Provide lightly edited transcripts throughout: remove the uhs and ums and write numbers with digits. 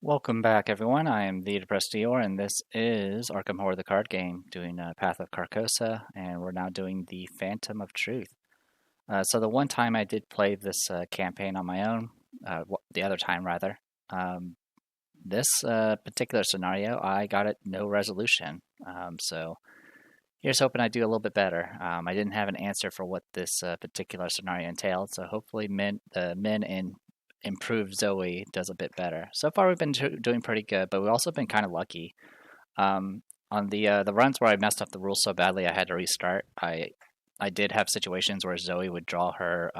Welcome back, everyone. I am the Depressed Dior, and this is Arkham Horror the card game, doing Path of Carcosa, and we're now doing the Phantom of Truth. So the one time I did play this campaign on my own, the other time rather, this particular scenario, I got it no resolution. So here's hoping I do a little bit better. I didn't have an answer for what this particular scenario entailed, so hopefully the men in improved Zoe does a bit better. So far, we've been doing pretty good, but we've also been kind of lucky. On the runs where I messed up the rules so badly, I had to restart. I did have situations where Zoe would draw her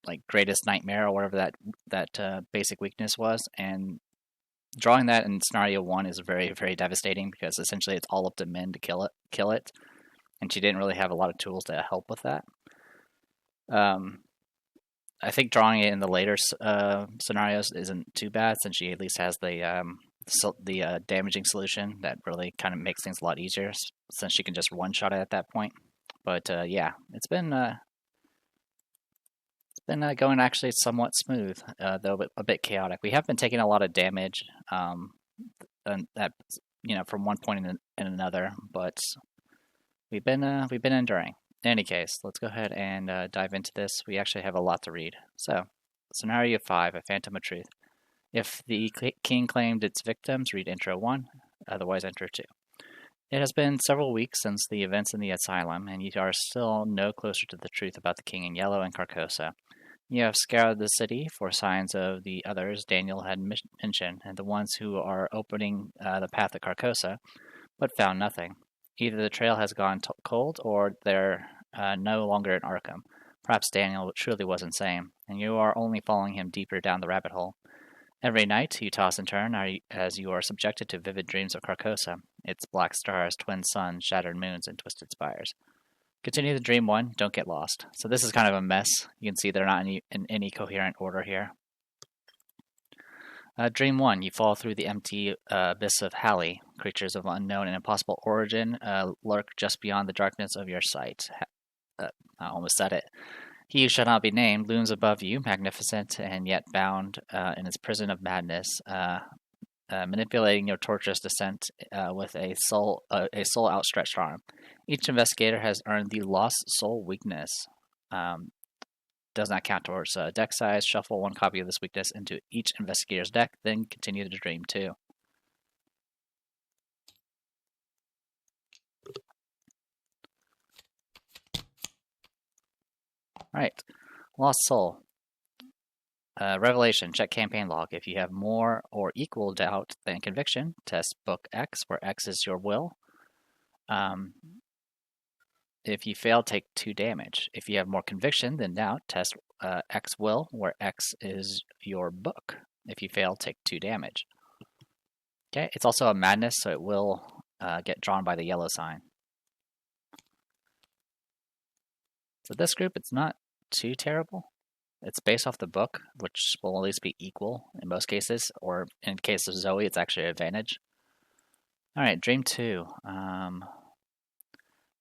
like greatest nightmare or whatever that basic weakness was, and drawing that in scenario one is very devastating because essentially it's all up to Min to kill it, and she didn't really have a lot of tools to help with that. I think drawing it in the later scenarios isn't too bad since she at least has the damaging solution that really kind of makes things a lot easier since she can just one-shot it at that point. But yeah, it's been going actually somewhat smooth, though a bit chaotic. We have been taking a lot of damage, and that from one point in another, but we've been enduring. In any case, let's go ahead and dive into this. We actually have a lot to read. So, Scenario 5, A Phantom of Truth. If the king claimed its victims, read Intro 1, otherwise Intro 2. It has been several weeks since the events in the asylum, and you are still no closer to the truth about the king in yellow and Carcosa. You have scoured the city for signs of the others Daniel had mentioned, and the ones who are opening the path to Carcosa, but found nothing. Either the trail has gone cold, or they're no longer in Arkham. Perhaps Daniel truly was insane, and you are only following him deeper down the rabbit hole. Every night you toss and turn as you are subjected to vivid dreams of Carcosa, its black stars, twin suns, shattered moons, and twisted spires. Continue the dream one, don't get lost. So this is kind of a mess. You can see they're not in any coherent order here. Dream 1, you fall through the empty abyss of Halley. Creatures of unknown and impossible origin lurk just beyond the darkness of your sight. I almost said it. He who shall not be named looms above you, magnificent and yet bound in his prison of madness, manipulating your torturous descent with a soul outstretched arm. Each investigator has earned the lost soul weakness. Does not count towards deck size. Shuffle one copy of this weakness into each investigator's deck, then continue to dream 2. Alright, Lost Soul. Revelation, check campaign log. If you have more or equal doubt than conviction, test book X, where X is your will. If you fail, take 2 damage. If you have more conviction than doubt, test X will, where X is your book. If you fail, take 2 damage. Okay, it's also a madness, so it will get drawn by the yellow sign. So this group, it's not too terrible. It's based off the book, which will at least be equal in most cases, or in case of Zoe, it's actually an advantage. Alright, Dream 2.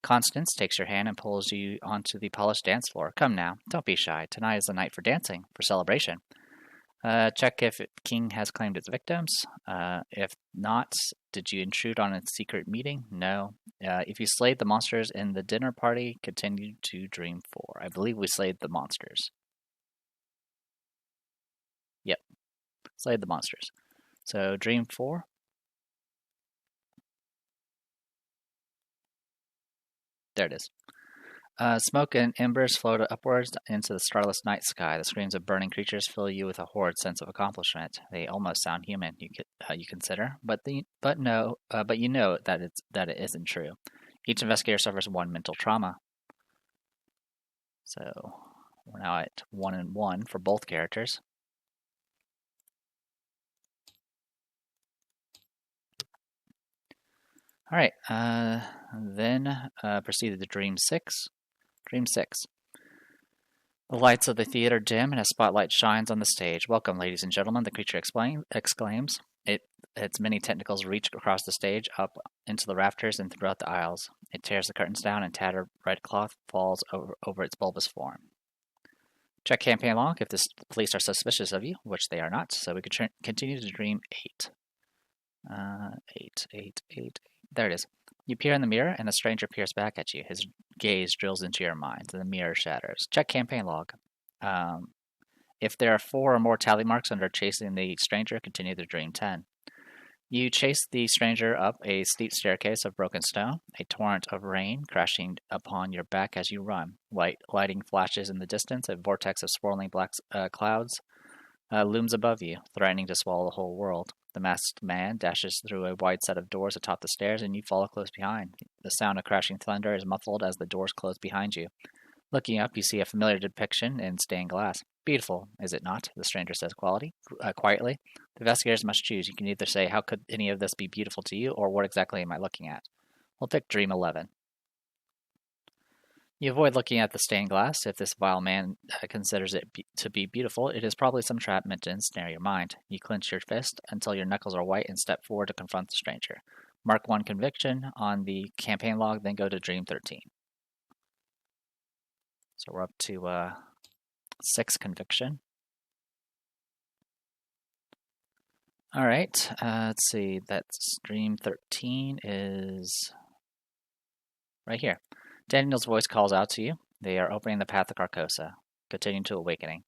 Constance takes your hand and pulls you onto the polished dance floor. Come now, don't be shy. Tonight is the night for dancing, for celebration. Check if King has claimed its victims. If not, did you intrude on its secret meeting? No. If you slayed the monsters in the dinner party, continue to Dream 4. I believe we slayed the monsters. Yep, slayed the monsters. So Dream 4. There it is. Smoke and embers float upwards into the starless night sky. The screams of burning creatures fill you with a horrid sense of accomplishment. They almost sound human, you consider, but you know that it isn't true. Each investigator suffers 1 mental trauma. So we're now at 1 and 1 for both characters. All right, then proceeded to Dream 6. Dream 6. The lights of the theater dim and a spotlight shines on the stage. Welcome, ladies and gentlemen, the creature exclaims. Its many tentacles reach across the stage, up into the rafters and throughout the aisles. It tears the curtains down and tattered red cloth falls over its bulbous form. Check campaign log if the police are suspicious of you, which they are not, so we could continue to dream 8. 8, 8, 8. There it is. You peer in the mirror, and the stranger peers back at you. His gaze drills into your mind, and the mirror shatters. Check campaign log. If there are 4 or more tally marks under chasing the stranger, continue to dream 10. You chase the stranger up a steep staircase of broken stone, a torrent of rain crashing upon your back as you run. Lighting flashes in the distance, a vortex of swirling black clouds looms above you, threatening to swallow the whole world. The masked man dashes through a wide set of doors atop the stairs, and you follow close behind. The sound of crashing thunder is muffled as the doors close behind you. Looking up, you see a familiar depiction in stained glass. Beautiful, is it not? The stranger says quietly. The investigators must choose. You can either say, how could any of this be beautiful to you, or what exactly am I looking at? We'll pick Dream 11. You avoid looking at the stained glass. If this vile man considers it to be beautiful, it is probably some trap meant to ensnare your mind. You clench your fist until your knuckles are white and step forward to confront the stranger. Mark 1 conviction on the campaign log, then go to Dream 13. So we're up to 6 conviction. All right, let's see. That's Dream 13 is right here. Daniel's voice calls out to you. They are opening the path to Carcosa. Continue to awakening.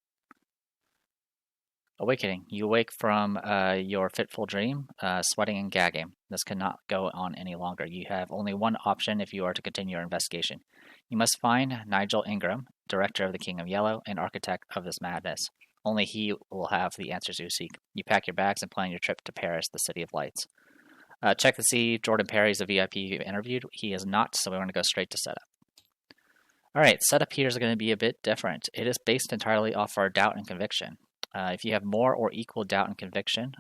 Awakening. You awake from your fitful dream, sweating and gagging. This cannot go on any longer. You have only one option if you are to continue your investigation. You must find Nigel Ingram, director of the King of Yellow and architect of this madness. Only he will have the answers you seek. You pack your bags and plan your trip to Paris, the City of Lights. Check to see if Jordan Perry is a VIP you interviewed. He is not, so we want to go straight to setup. Alright, setup here is going to be a bit different. It is based entirely off our doubt and conviction. If you have more or equal doubt and conviction,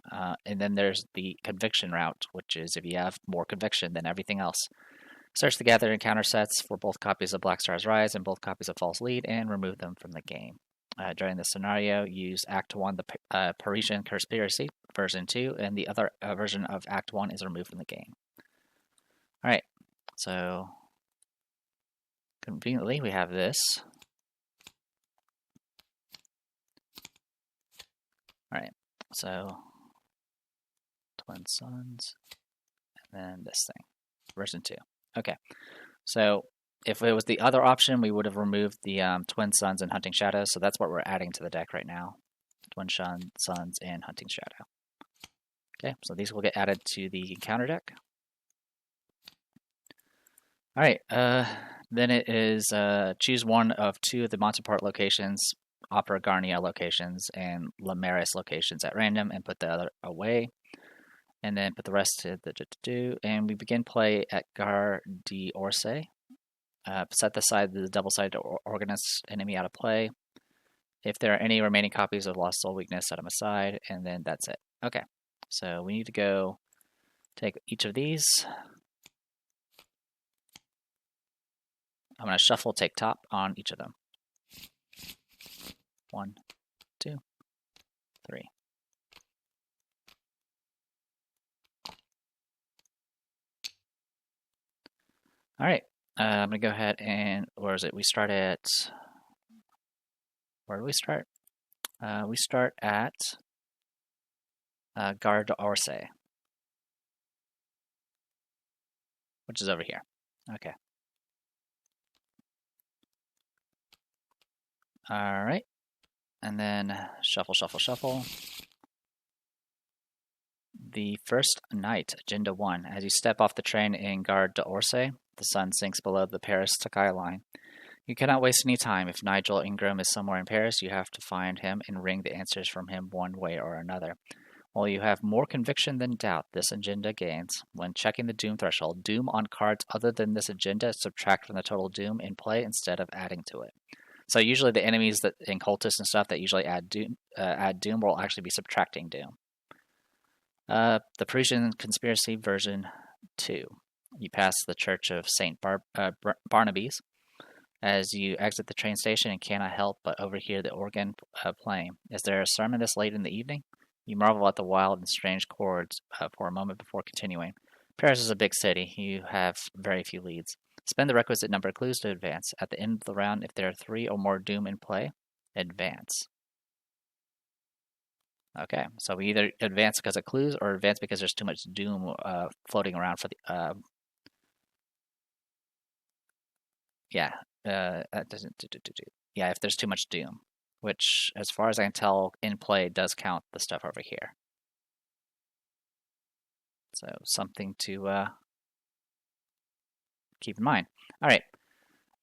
and then there's the conviction route, which is if you have more conviction than everything else. Search the gather encounter sets for both copies of Black Star's Rise and both copies of False Lead and remove them from the game. During this scenario, use Act 1, the Parisian Conspiracy, version 2, and the other version of Act 1 is removed from the game. Alright, so conveniently we have this. Alright, so Twin Suns, and then this thing, version 2. Okay, so if it was the other option, we would have removed the Twin Suns and Hunting Shadows, so that's what we're adding to the deck right now. Twin Suns and Hunting Shadow. Okay, so these will get added to the encounter deck. Alright, then it is choose one of 2 of the Monster Park locations, Opera Garnia locations, and Lamaris locations at random, and put the other away. And then put the rest to the and we begin play at Gare d'Orsay. Set the double-sided Organist enemy out of play. If there are any remaining copies of Lost Soul Weakness, set them aside, and then that's it. Okay, so we need to go take each of these. I'm going to shuffle, take top on each of them. 1, 2, 3. All right, I'm going to go ahead and, where is it? We start at, where do we start? We start at Gare d'Orsay, which is over here. Okay. All right, and then shuffle, shuffle, shuffle. The first night, Agenda 1. As you step off the train in Gare d'Orsay, the sun sinks below the Paris skyline. You cannot waste any time. If Nigel Ingram is somewhere in Paris, you have to find him and wring the answers from him one way or another. While you have more conviction than doubt, this agenda gains. When checking the Doom threshold, Doom on cards other than this agenda subtract from the total Doom in play instead of adding to it. So usually the enemies that in cultists and stuff that usually add Doom will actually be subtracting Doom. The Parisian Conspiracy version 2. You pass the Church of St. Barnaby's. As you exit the train station and cannot help but overhear the organ playing. Is there a sermon this late in the evening? You marvel at the wild and strange chords for a moment before continuing. Paris is a big city. You have very few leads. Spend the requisite number of clues to advance. At the end of the round, if there are 3 or more Doom in play, Advance. Okay, so we either advance because of clues or advance because there's too much doom floating around for the yeah, that doesn't yeah, if there's too much doom, which as far as I can tell in play does count the stuff over here. So something to keep in mind. All right,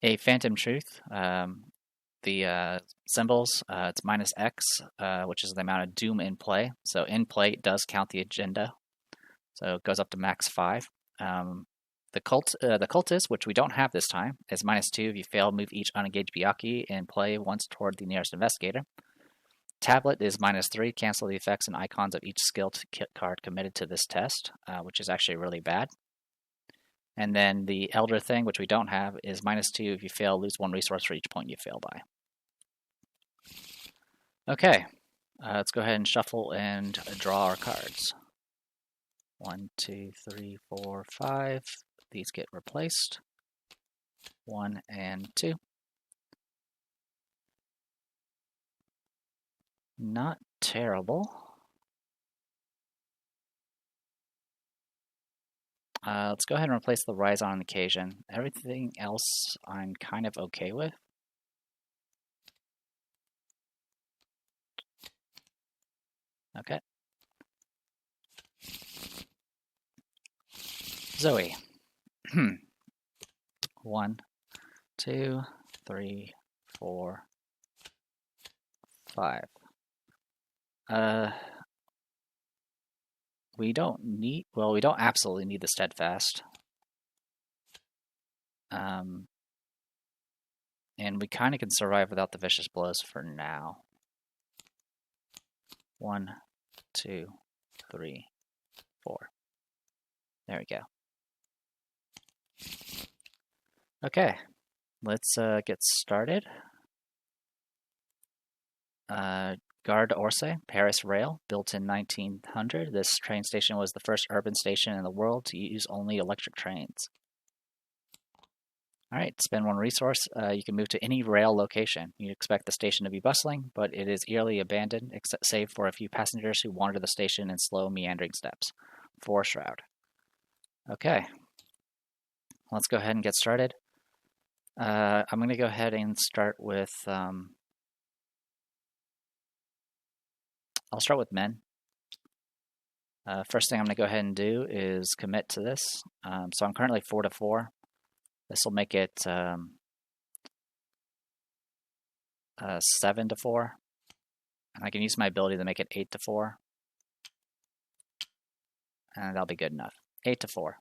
a Phantom Truth. The symbols, it's -X, which is the amount of doom in play. So in play it does count the agenda. So it goes up to max 5. The cultist, which we don't have this time, is -2. If you fail, move each unengaged Byakuya in play once toward the nearest investigator. Tablet is -3. Cancel the effects and icons of each skill card committed to this test, which is actually really bad. And then the Elder thing, which we don't have, is -2. If you fail, lose 1 resource for each point you fail by. Okay, let's go ahead and shuffle and draw our cards. 1, 2, 3, 4, 5. These get replaced. 1 and 2. Not terrible. Let's go ahead and replace the Rise on Occasion. Everything else I'm kind of okay with. Okay. Zoe. 1, 2, 3, 4, 5. We don't absolutely need the Steadfast. And we kind of can survive without the Vicious Blows for now. 1, 2, 3, 4. There we go. Okay, let's get started. Gare d'Orsay, Paris Rail, built in 1900. This train station was the first urban station in the world to use only electric trains. All right, spend 1 resource. You can move to any rail location. You expect the station to be bustling, but it is eerily abandoned, except save for a few passengers who wander the station in slow, meandering steps. 4 Shroud. Okay, let's go ahead and get started. I'm going to go ahead and start with... I'll start with men. First thing I'm going to go ahead and do is commit to this. So I'm currently 4 to 4. This will make it 7 to 4. And I can use my ability to make it 8 to 4. And that'll be good enough. 8 to 4.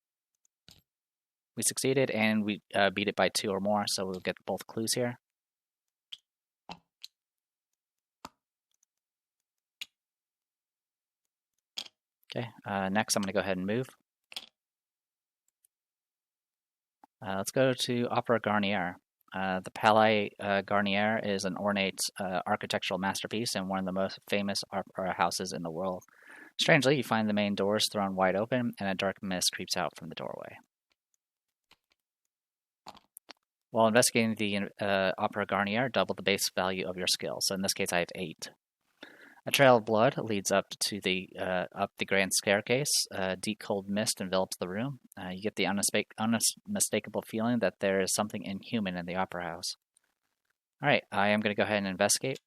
We succeeded, and we beat it by 2 or more, so we'll get both clues here. Okay, next I'm going to go ahead and move. Let's go to Opera Garnier. The Palais Garnier is an ornate architectural masterpiece and one of the most famous opera houses in the world. Strangely, you find the main doors thrown wide open, and a dark mist creeps out from the doorway. While investigating the Opera Garnier, double the base value of your skill. So in this case, I have 8. A trail of blood leads up to the grand staircase. Deep cold mist envelops the room. You get the unmistakable feeling that there is something inhuman in the opera house. All right, I am going to go ahead and investigate.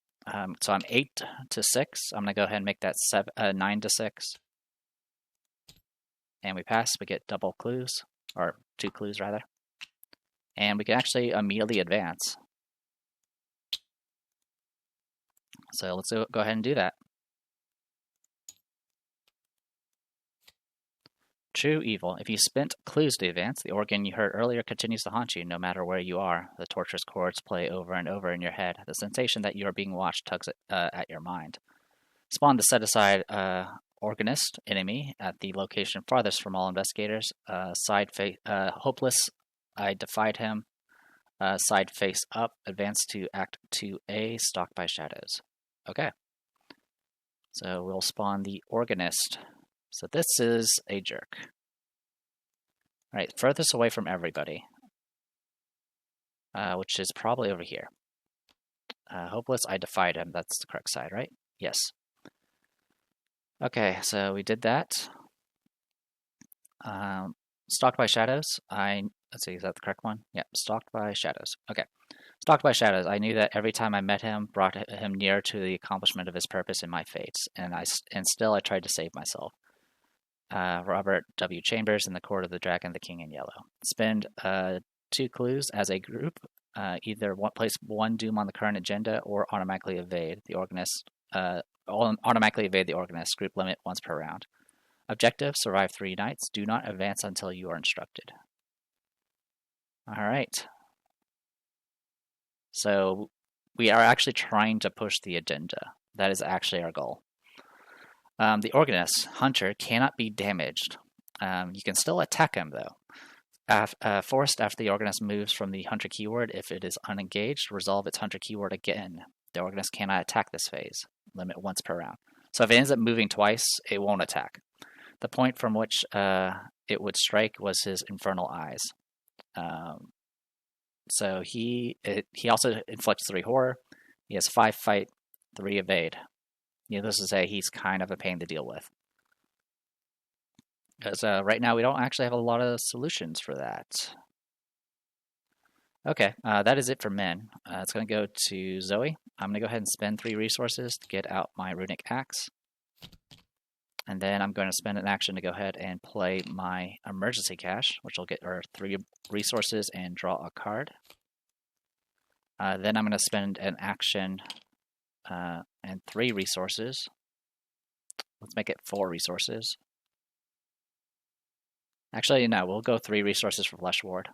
So I'm 8 to 6. I'm going to go ahead and make that 9 to 6. And we pass. We get double clues, or 2 clues rather. And we can actually immediately advance. So let's go ahead and do that. True evil. If you spent clues to advance, the organ you heard earlier continues to haunt you no matter where you are. The torturous chords play over and over in your head. The sensation that you are being watched tugs at your mind. Spawn the set-aside organist enemy at the location farthest from all investigators. Hopeless. I defied him. Side face up. Advance to Act 2A. Stalked by shadows. Okay. So we'll spawn the organist. So this is a jerk. All right, furthest away from everybody, which is probably over here. Hopeless, I defied him. That's the correct side, right? Yes. Okay, so we did that. Stalked by shadows. Let's see, is that the correct one? Yeah, stalked by shadows. Okay. Stalked by shadows. I knew that every time I met him, brought him near to the accomplishment of his purpose in my fates, and still I tried to save myself. Robert W. Chambers in the Court of the Dragon, the King in Yellow. Spend 2 clues as a group. Either place one doom on the current agenda or automatically evade the organist. Automatically evade the organist. Group limit once per round. Objective: survive 3 nights. Do not advance until you are instructed. All right. So we are actually trying to push the agenda. That is actually our goal. The organist, Hunter, cannot be damaged. You can still attack him, though. Forced after the organist moves from the Hunter keyword, if it is unengaged, resolve its Hunter keyword again. The organist cannot attack this phase. Limit once per round. So if it ends up moving twice, it won't attack. The point from which it would strike was his infernal eyes. So he also inflicts 3 horror. He has 5 fight, 3 evade. Needless to say, he's kind of a pain to deal with. Because right now we don't actually have a lot of solutions for that. Okay, that is it for men. It's going to go to Zoe. I'm going to go ahead and spend 3 resources to get out my runic axe. And then I'm going to spend an action to go ahead and play my emergency cache, which will get 3 resources and draw a card. Then I'm going to spend an action and 3 resources. Let's make it 4 resources. Actually, no, we'll go 3 resources for Flesh Ward.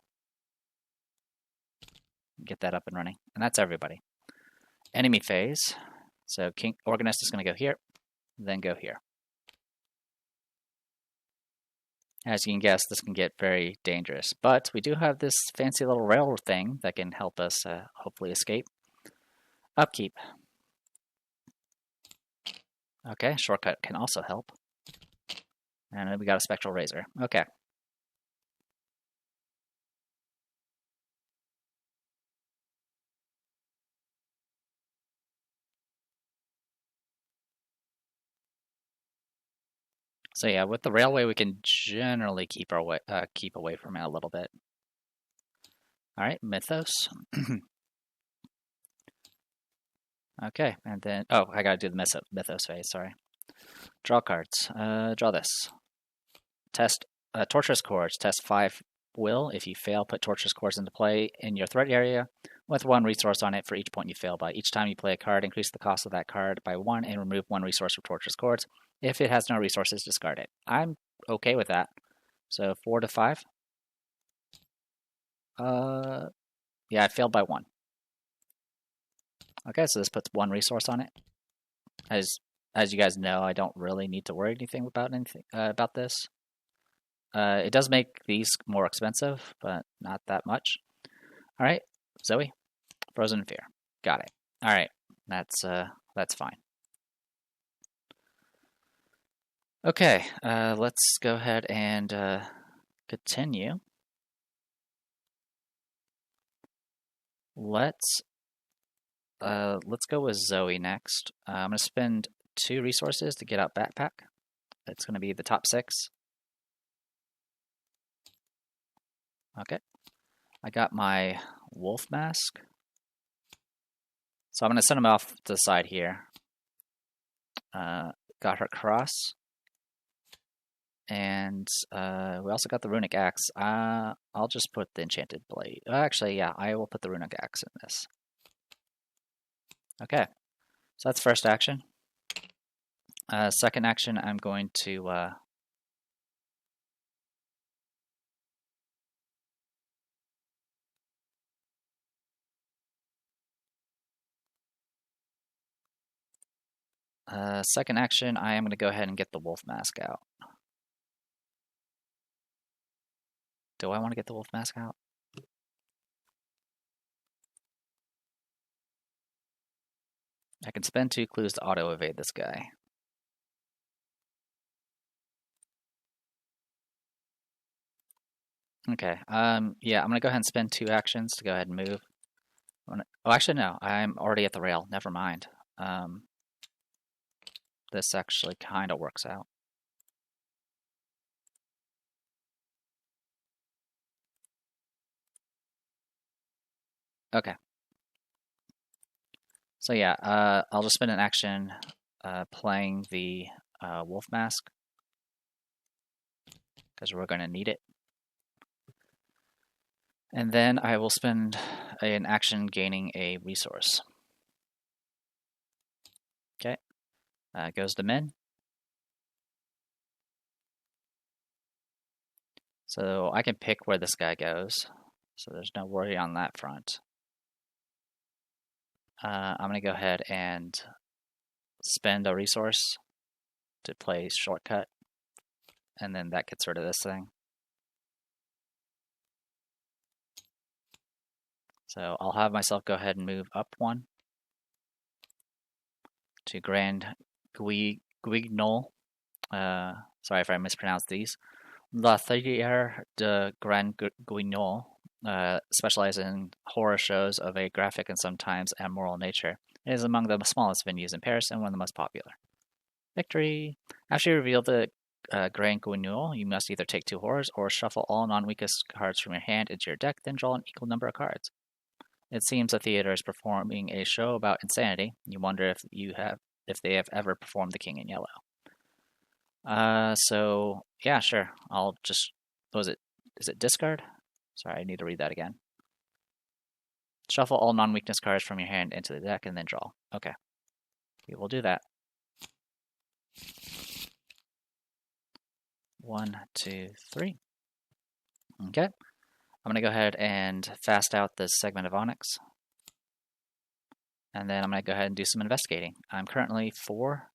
Get that up and running. And that's everybody. Enemy phase. So King Organist is going to go here, then go here. As you can guess, this can get very dangerous. But we do have this fancy little rail thing that can help us hopefully escape. Upkeep. Okay, shortcut can also help. And then we got a Spectral Razor. Okay. So yeah, with the railway, we can generally keep away from it a little bit. All right, Mythos. Okay, and then I gotta do the Mythos phase. Sorry. Draw cards. Draw this. Test Torturous Chords. Test 5 will. If you fail, put Torturous Chords into play in your threat area with 1 resource on it for each point you fail by. Each time you play a card, increase the cost of that card by 1 and remove 1 resource from Torturous Chords. If it has no resources, discard it. I'm okay with that. So 4 to 5. Yeah, I failed by 1. Okay, so this puts 1 resource on it. As you guys know, I don't really need to worry about this. It does make these more expensive, but not that much. All right, Zoe, Frozen Fear. Got it. All right, that's fine. Okay, let's go ahead and continue. Let's go with Zoe next. I'm going to spend 2 resources to get out Backpack. It's going to be the top 6. Okay. I got my Wolf Mask. So I'm going to send him off to the side here. Got her Cross. And we also got the Runic Axe. I'll just put the Enchanted Blade. Actually, yeah, I will put the Runic Axe in this. Okay, so that's first action. Second action, I'm going to second action, I am going to go ahead and get the Wolf Mask out. Do I want to get the Wolf Mask out? I can spend 2 clues to auto-evade this guy. Okay, yeah, I'm going to go ahead and spend 2 actions to go ahead and move. Oh, actually, no. I'm already at the rail. Never mind. This actually kind of works out. Okay. So yeah, I'll just spend an action playing the wolf mask because we're going to need it. And then I will spend an action gaining a resource. Okay. Goes to men. So I can pick where this guy goes. So there's no worry on that front. I'm going to go ahead and spend a resource to play shortcut. And then that gets rid of this thing. So I'll have myself go ahead and move up one to Grand Guignol. Sorry if I mispronounced these. La Thier de Grand Guignol specializes in horror shows of a graphic and sometimes immoral nature. It is among the smallest venues in Paris and one of the most popular. Victory! After you reveal the Grand Guignol, you must either take 2 horrors or shuffle all non-weakest cards from your hand into your deck, then draw an equal number of cards. It seems the theater is performing a show about insanity. You wonder if they have ever performed The King in Yellow. So yeah, sure. I'll just is it discard? Sorry, I need to read that again. Shuffle all non-weakness cards from your hand into the deck and then draw. Okay. We will do that. 1, 2, 3. Okay. I'm going to go ahead and fast out this segment of Onyx. And then I'm going to go ahead and do some investigating. I'm currently 4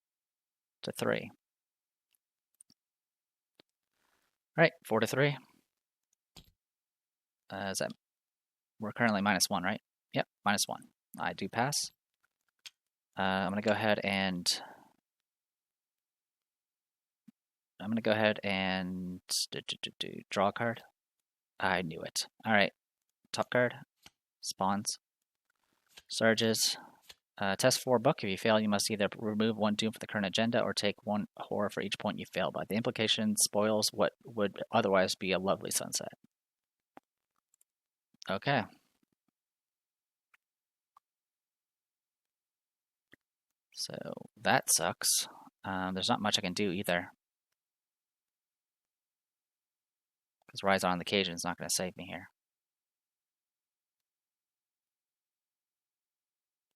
to 3. All right, 4 to 3. We're currently -1, right? Yep, -1. I do pass. I'm going to go ahead and draw a card. I knew it. All right, top card, spawns, surges. Test 4 book. If you fail, you must either remove 1 doom from the current agenda or take 1 horror for each point you fail by. The implication spoils what would otherwise be a lovely sunset. Okay. So that sucks. There's not much I can do either. Because Rise on the Cajun is not going to save me here.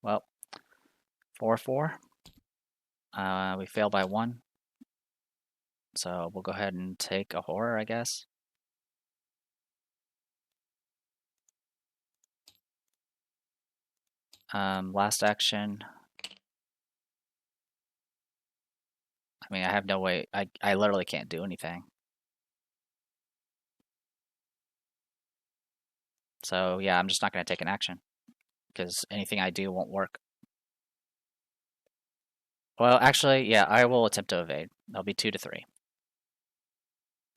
Well, 4-4. We fail by 1. So we'll go ahead and take a horror, I guess. Last action. I mean, I have no way. I literally can't do anything. So yeah, I'm just not going to take an action. Because anything I do won't work. Well, actually, yeah, I will attempt to evade. That'll be 2 to 3.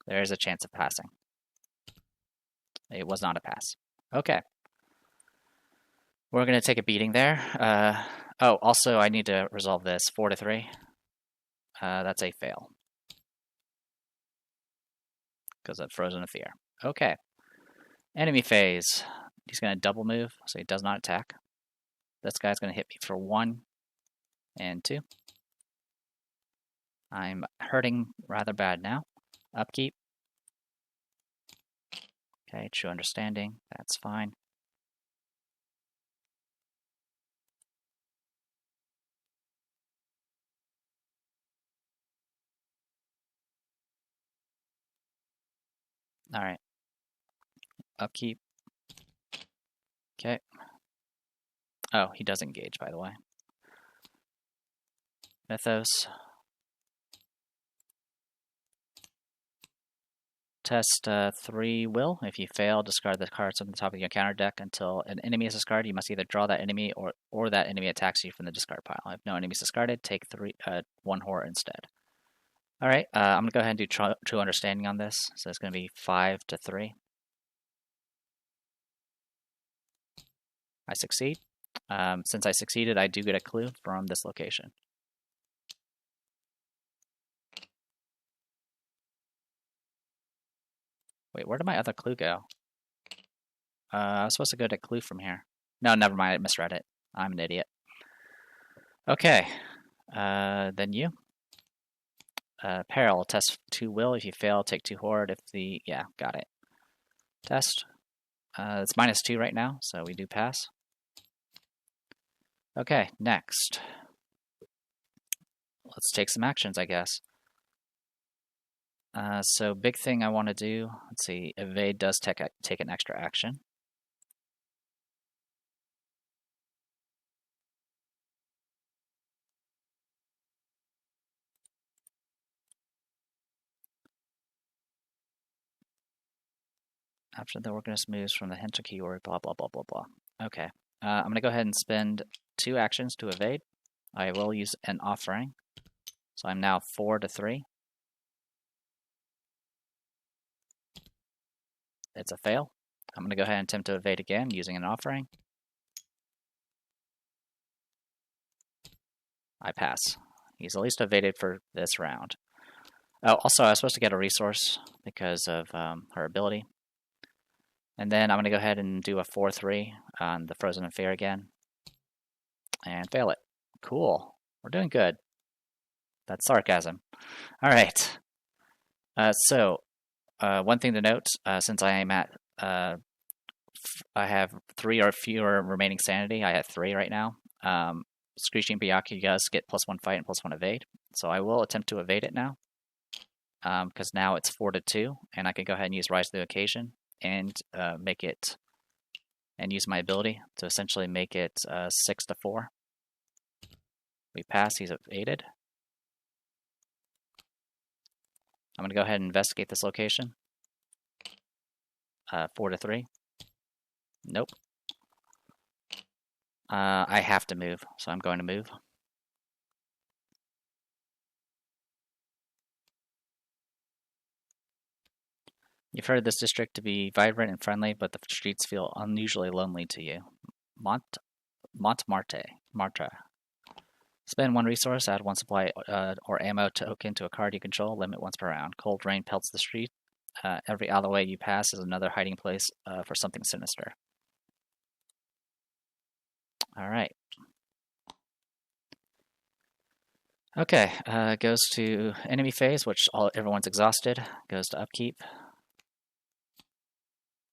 There is a chance of passing. It was not a pass. Okay. We're going to take a beating there. Oh, also, I need to resolve this. 4 to 3. That's a fail. Because of Frozen of Fear. Okay. Enemy phase. He's going to double move, so he does not attack. This guy's going to hit me for 1 and 2. I'm hurting rather bad now. Upkeep. Okay, true understanding. That's fine. All right. Upkeep. Okay. Oh, he does engage, by the way. Mythos. Test 3 will. If you fail, discard the cards on the top of your counter deck until an enemy is discarded. You must either draw that enemy or that enemy attacks you from the discard pile. If no enemies discarded, take 1 horror instead. All right, I'm going to go ahead and do true understanding on this. So it's going to be 5 to 3. I succeed. Since I succeeded, I do get a clue from this location. Wait, where did my other clue go? I was supposed to go to clue from here. No, never mind. I misread it. I'm an idiot. Okay. Then you. Peril. Test 2 will. If you fail, take 2 horde. If the... Yeah, got it. Test. It's -2 right now, so we do pass. Okay, next. Let's take some actions, I guess. So big thing I want to do, let's see, evade does take an extra action. After the organist moves from the hint keyword, blah, blah, blah, blah, blah. Okay, I'm going to go ahead and spend 2 actions to evade. I will use an offering. So I'm now 4 to 3. It's a fail. I'm going to go ahead and attempt to evade again using an offering. I pass. He's at least evaded for this round. Oh, also I was supposed to get a resource because of her ability. And then I'm going to go ahead and do a 4-3 on the Frozen Affair again. And fail it. Cool. We're doing good. That's sarcasm. All right. One thing to note, since I am at, I have 3 or fewer remaining sanity. I have 3 right now. Screeching Byaku does get +1 fight and +1 evade. So I will attempt to evade it now. Because now it's 4 to 2, and I can go ahead and use Rise to the Occasion and make it, and use my ability to essentially make it 6 to 4. We pass, he's evaded. I'm going to go ahead and investigate this location. 4 to 3. Nope. I have to move, so I'm going to move. You've heard this district to be vibrant and friendly, but the streets feel unusually lonely to you. Montmartre. Spend 1 resource, add 1 supply or ammo token to a card you control, limit once per round. Cold rain pelts the street. Every alleyway you pass is another hiding place for something sinister. All right. Okay, goes to enemy phase, which everyone's exhausted. Goes to upkeep.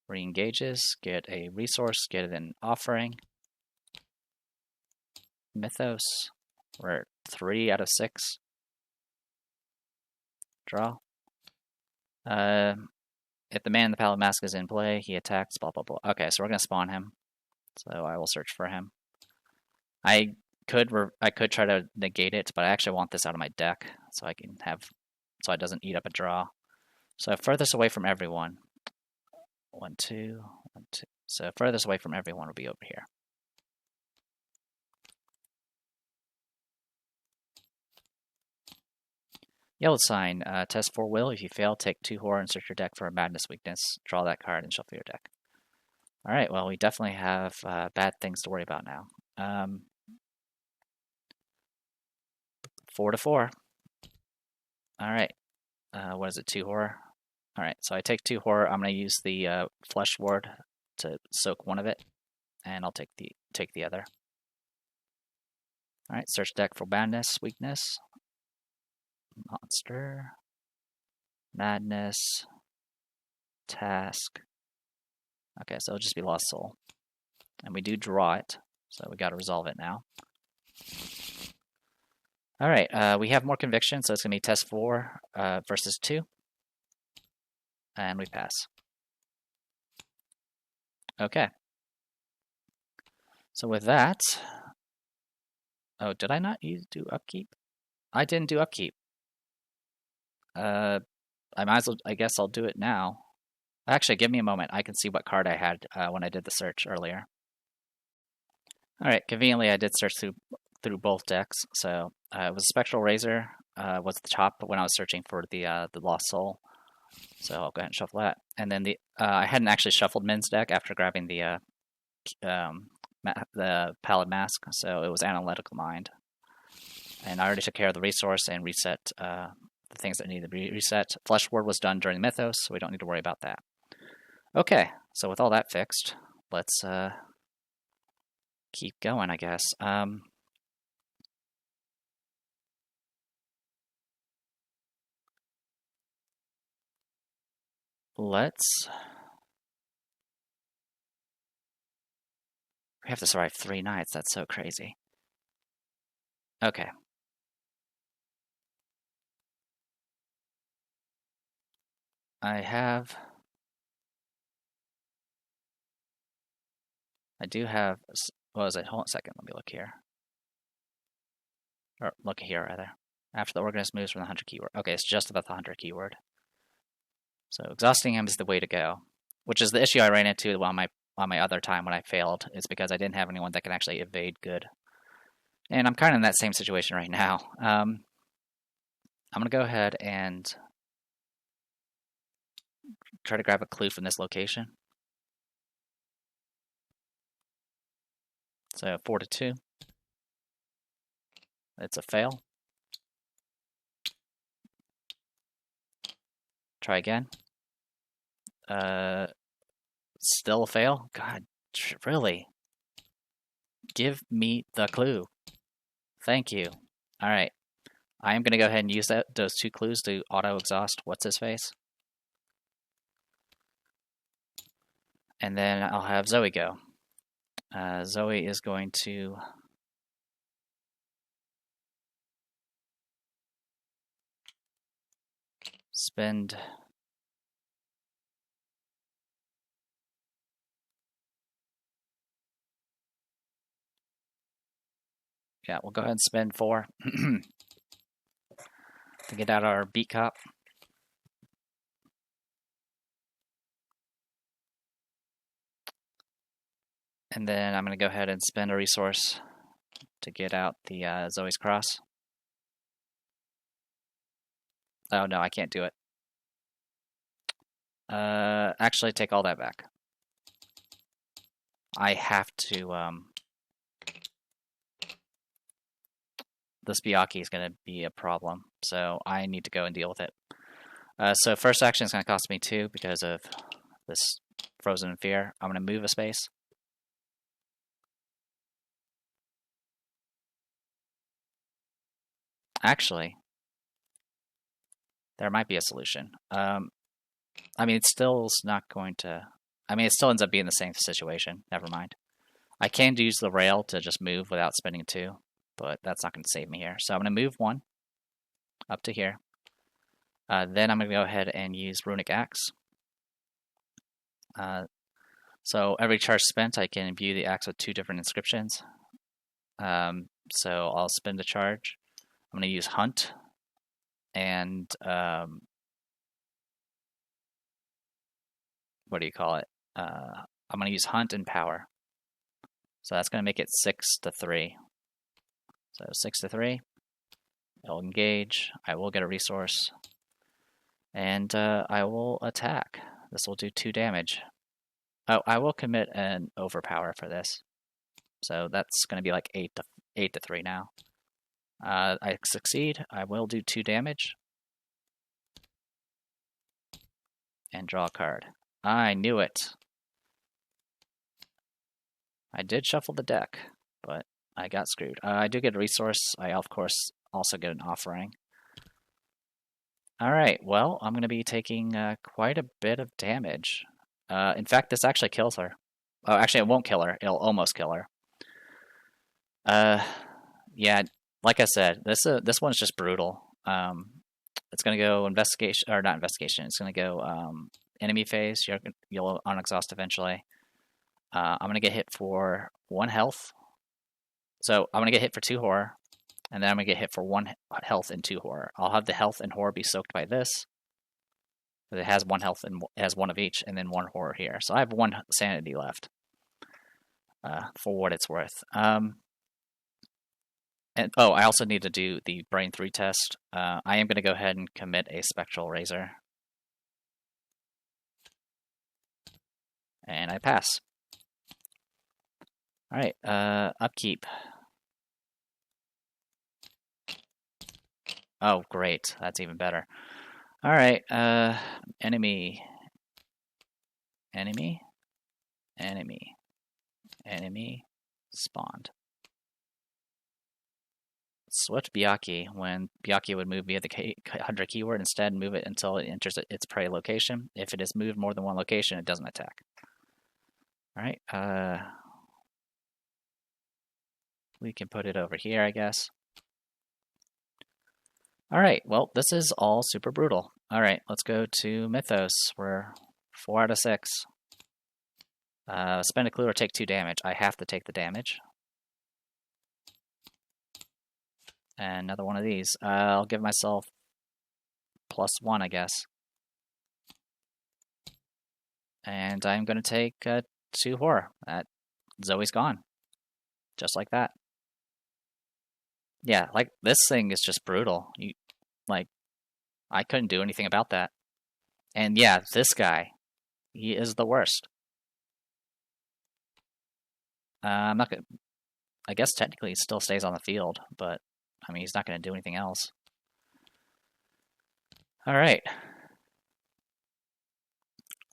Re-engages, get a resource, get an offering. Mythos. We're at 3 out of 6. Draw. If the man in the pallid mask is in play, he attacks, blah, blah, blah. Okay, so we're going to spawn him. So I will search for him. I could try to negate it, but I actually want this out of my deck so I can have, so it doesn't eat up a draw. So furthest away from everyone. 1, 2, 1, 2. So furthest away from everyone will be over here. Yellow sign, test 4 will. If you fail, take 2 horror and search your deck for a madness weakness. Draw that card and shuffle your deck. Alright, well, we definitely have bad things to worry about now. 4 to 4. Alright, what is it, 2 horror? Alright, so I take 2 horror. I'm going to use the flesh ward to soak 1 of it, and I'll take the other. Alright, search deck for madness, weakness, monster, madness, task. Okay, so it'll just be lost soul. And we do draw it, so we got to resolve it now. Alright, we have more conviction, so it's going to be test 4 versus 2. And we pass. Okay. So with that... Oh, did I not do upkeep? I didn't do upkeep. I might as well, I guess I'll do it now. Actually, give me a moment. I can see what card I had when I did the search earlier. Alright, conveniently I did search through both decks. So it was Spectral Razor was the top when I was searching for the Lost Soul. So I'll go ahead and shuffle that. And then I hadn't actually shuffled Min's deck after grabbing the the pallid mask, so it was analytical mind. And I already took care of the resource and reset the things that needed to be reset. Flesh Ward was done during the Mythos, so we don't need to worry about that. Okay, so with all that fixed, let's keep going, I guess. We have to survive 3 nights. That's so crazy. Okay. I do have, what was it? Hold on a second, let me look here. Or look here, rather. After the organist moves from the hunter keyword. Okay, it's just about the hunter keyword. So exhausting him is the way to go, which is the issue I ran into on my other time when I failed, is because I didn't have anyone that can actually evade good. And I'm kind of in that same situation right now. I'm going to go ahead and try to grab a clue from this location. So 4 to 2. It's a fail. Try again. Still a fail? God, really? Give me the clue. Thank you. Alright. I am going to go ahead and use those 2 clues to auto-exhaust what's-his-face. And then I'll have Zoe go. Zoe is going to spend we'll go ahead and spend 4 to get out our beat cop. And then I'm going to go ahead and spend a resource to get out the Zoe's Cross. Oh no, I can't do it. Actually, take all that back. I have to, this Byakuya is going to be a problem, so I need to go and deal with it. So first action is going to cost me 2 because of this Frozen in Fear. I'm going to move a space. Actually, there might be a solution. I mean, it still is not going to... I mean, it still ends up being the same situation. Never mind. I can use the rail to just move without spending 2, but that's not going to save me here. So I'm going to move 1 up to here. Then I'm going to go ahead and use Runic Axe. So every charge spent, I can view the axe with 2 different inscriptions. So I'll spend a charge. I'm going to use Hunt, and what do you call it? I'm going to use Hunt and Power. So that's going to make it 6 to 3. So 6 to 3. It'll engage. I will get a resource. And I will attack. This will do 2 damage. Oh, I will commit an overpower for this. So that's going to be like 8 to 3 now. I succeed. I will do 2 damage. And draw a card. I knew it. I did shuffle the deck, but I got screwed. I do get a resource. I, of course, also get an offering. Alright, well, I'm going to be taking quite a bit of damage. In fact, this actually kills her. Oh, actually, it won't kill her. It'll almost kill her. Yeah, like I said, this one's just brutal. It's going to go investigation, or not investigation. It's going to go enemy phase. You'll unexhaust eventually. I'm going to get hit for 1 health. So I'm going to get hit for 2 horror, and then I'm going to get hit for 1 health and 2 horror. I'll have the health and horror be soaked by this. It has 1 health and it has 1 of each, and then 1 horror here. So I have 1 sanity left, for what it's worth. And oh, I also need to do the Brain 3 test. I am going to go ahead and commit a Spectral Razor. And I pass. Alright, upkeep. Oh, great. That's even better. Alright, enemy. Enemy. Enemy. Enemy. Spawned. Swift Byaki. When Byaki would move via the hunter keyword, instead move it until it enters its prey location. If it is moved more than one location, it doesn't attack. Alright, we can put it over here, I guess. Alright, well, this is all super brutal. Alright, let's go to Mythos. We're 4 out of 6. Spend a clue or take 2 damage. I have to take the damage. And another one of these. I'll give myself +1, I guess. And I'm going to take 2 horror. Zoe's gone. Just like that. Yeah, like, this thing is just brutal. I couldn't do anything about that. And yeah, this guy, he is the worst. I'm not gonna. I guess technically he still stays on the field, but I mean he's not going to do anything else. All right.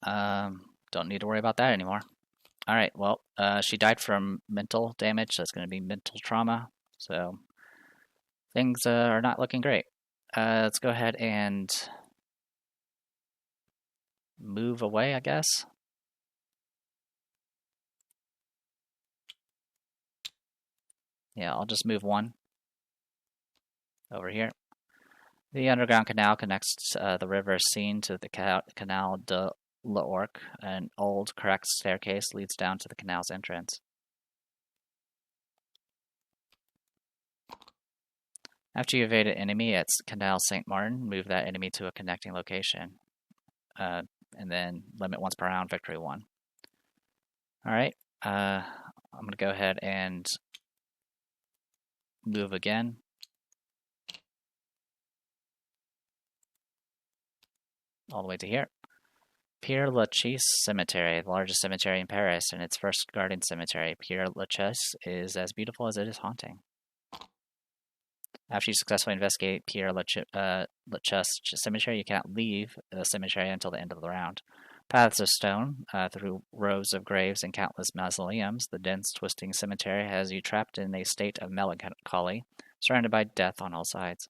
Don't need to worry about that anymore. All right. Well, she died from mental damage, so it's going to be mental trauma. So things are not looking great. Let's go ahead and move away, I guess. Yeah, I'll just move 1 over here. The underground canal connects the river Seine to the Canal de l'Orque. An old, cracked staircase leads down to the canal's entrance. After you evade an enemy at Canal Saint Martin, move that enemy to a connecting location. And then limit once per round, victory 1. Alright, I'm going to go ahead and move again. All the way to here. Père Lachaise Cemetery, the largest cemetery in Paris, and its first garden cemetery. Père Lachaise is as beautiful as it is haunting. After you successfully investigate Père Lachaise Cemetery, you cannot leave the cemetery until the end of the round. Paths of stone through rows of graves and countless mausoleums, the dense, twisting cemetery has you trapped in a state of melancholy, surrounded by death on all sides.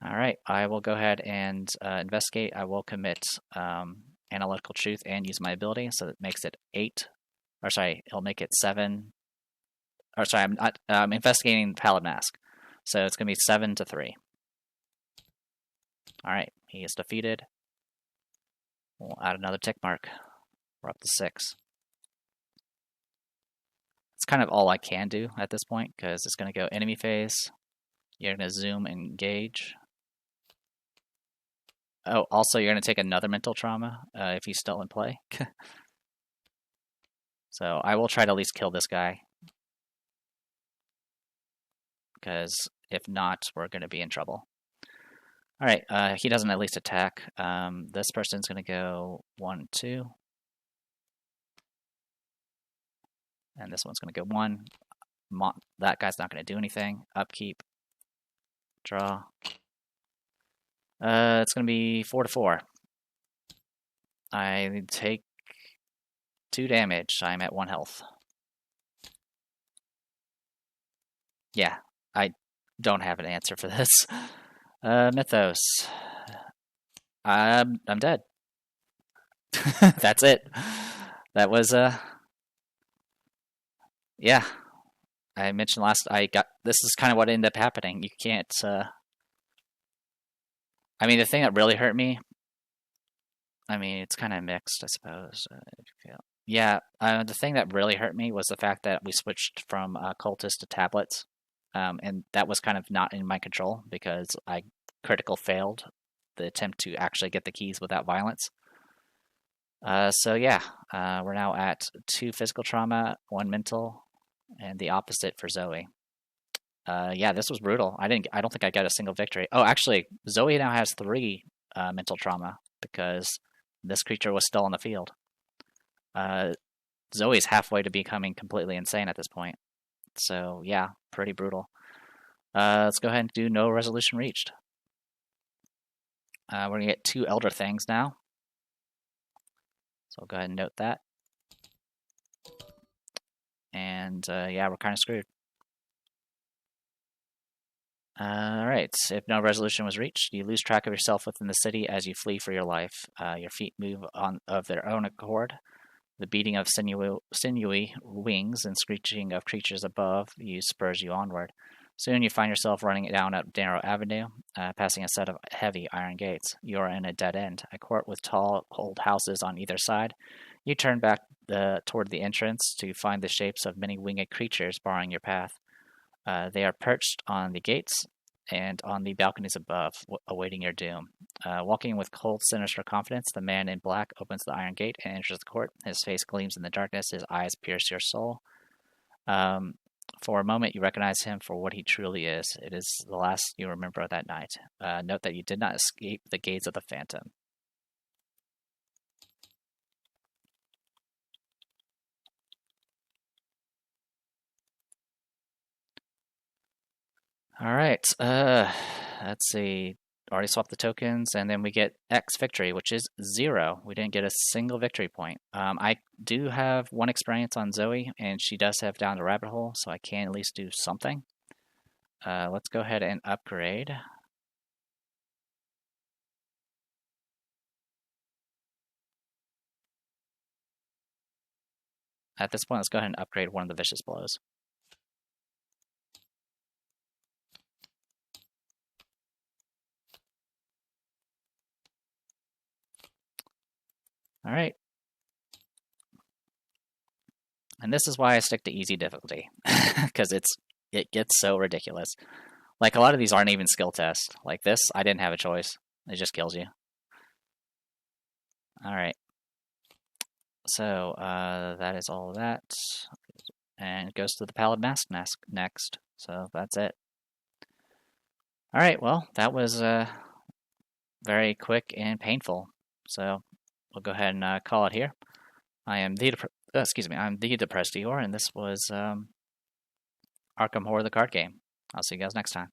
Alright, I will go ahead and investigate. I will commit analytical truth and use my ability, so that makes it 8. Or sorry, it'll make it 7. Or sorry, I'm investigating Pallid Mask. So it's going to be 7 to 3. Alright, he is defeated. We'll add another tick mark. We're up to 6. It's kind of all I can do at this point, because it's going to go enemy phase. You're going to zoom and engage. Oh, also you're going to take another mental trauma if he's still in play. So I will try to at least kill this guy. Because if not, we're going to be in trouble. Alright, he doesn't at least attack. This person's going to go 1, 2. And this one's going to go 1. That guy's not going to do anything. Upkeep. Draw. It's going to be 4 to 4. I take 2 damage. I'm at 1 health. Yeah, I don't have an answer for this. Mythos. I'm dead. That's it. That was, yeah. I mentioned this is kind of what ended up happening. You can't, I mean, the thing that really hurt me, I mean, it's kind of mixed, I suppose. Yeah, the thing that really hurt me was the fact that we switched from cultist to tablets. And that was kind of not in my control because I critical failed the attempt to actually get the keys without violence. So yeah, we're now at 2 physical trauma, 1 mental, and the opposite for Zoe. Yeah, this was brutal. I don't think I got a single victory. Oh, actually, Zoe now has 3 mental trauma because this creature was still on the field. Zoe's halfway to becoming completely insane at this point. So yeah, pretty brutal. Let's go ahead and do no resolution reached. We're gonna get 2 elder things now. So I'll go ahead and note that. And yeah, we're kind of screwed. Alright, if no resolution was reached, you lose track of yourself within the city as you flee for your life. Your feet move on of their own accord. The beating of sinewy wings and screeching of creatures above you spurs you onward. Soon you find yourself running down a narrow avenue, passing a set of heavy iron gates. You are in a dead end, a court with tall old houses on either side. You turn back toward the entrance to find the shapes of many winged creatures barring your path. They are perched on the gates and on the balconies above, awaiting your doom. Walking with cold, sinister confidence, the man in black opens the iron gate and enters the court. His face gleams in the darkness. His eyes pierce your soul. For a moment, you recognize him for what he truly is. It is the last you remember of that night. Note that you did not escape the gaze of the phantom. All right. Let's see. Already swapped the tokens, and then we get X victory, which is 0. We didn't get a single victory point. I do have 1 experience on Zoe, and she does have down the rabbit hole, so I can at least do something. Let's go ahead and upgrade. At this point, let's go ahead and upgrade one of the vicious blows. All right. And this is why I stick to easy difficulty, because it gets so ridiculous. Like, a lot of these aren't even skill tests. Like this, I didn't have a choice. It just kills you. All right. So that is all of that. And it goes to the Pallid Mask next. So that's it. All right, well, that was very quick and painful. So we'll go ahead and call it here. I'm the Depressed Eeyore, and this was Arkham Horror, the card game. I'll see you guys next time.